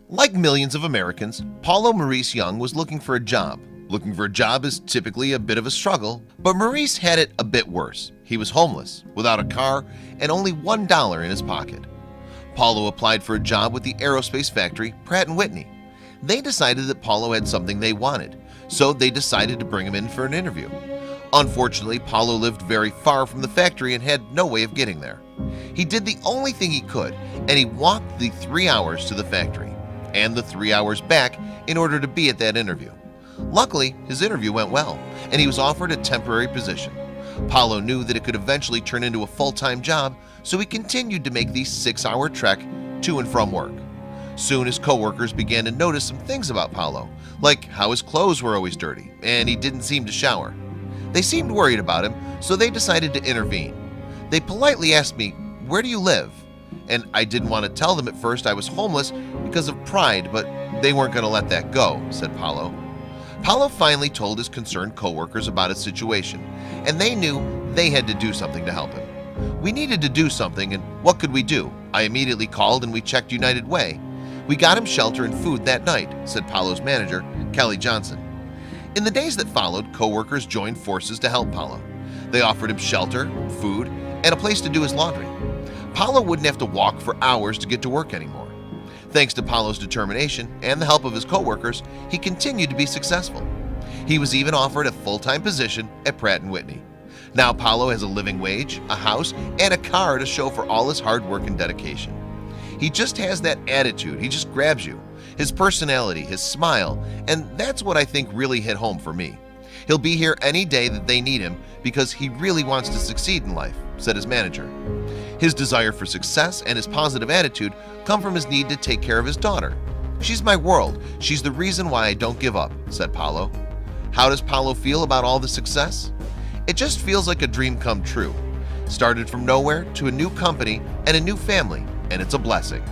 Like millions of Americans, Paulo Maurice Young was looking for a job. Looking for a job is typically a bit of a struggle, but Maurice had it a bit worse. He was homeless, without a car, and only $1 in his pocket. Paulo applied for a job with the aerospace factory, Pratt & Whitney. They decided that Paulo had something they wanted, so they decided to bring him in for an interview. Unfortunately, Paulo lived very far from the factory and had no way of getting there. He did the only thing he could, and he walked the 3 hours to the factory and the 3 hours back in order to be at that interview. Luckily, his interview went well, and he was offered a temporary position. Paulo knew that it could eventually turn into a full-time job, so he continued to make the 6-hour trek to and from work. Soon his co-workers began to notice some things about Paulo, like how his clothes were always dirty and he didn't seem to shower. They seemed worried about him, so they decided to intervene. They politely asked me, "Where do you live?" And I didn't want to tell them at first I was homeless because of pride, but they weren't going to let that go, said Paulo. Paulo finally told his concerned co-workers about his situation, and they knew they had to do something to help him. We needed to do something, and what could we do? I immediately called and we checked United Way. We got him shelter and food that night, said Paulo's manager, Kelly Johnson. In the days that followed, co-workers joined forces to help Paulo. They offered him shelter, food, and a place to do his laundry. Paulo wouldn't have to walk for hours to get to work anymore. Thanks to Paulo's determination and the help of his co-workers, he continued to be successful. He was even offered a full-time position at Pratt & Whitney. Now Paulo has a living wage, a house, and a car to show for all his hard work and dedication. He just has that attitude. He just grabs you. His personality, his smile, and that's what I think really hit home for me. He'll be here any day that they need him because he really wants to succeed in life, said his manager. His desire for success and his positive attitude come from his need to take care of his daughter. She's my world. She's the reason why I don't give up, said Paulo. How does Paulo feel about all the success? It just feels like a dream come true. Started from nowhere to a new company and a new family, and it's a blessing.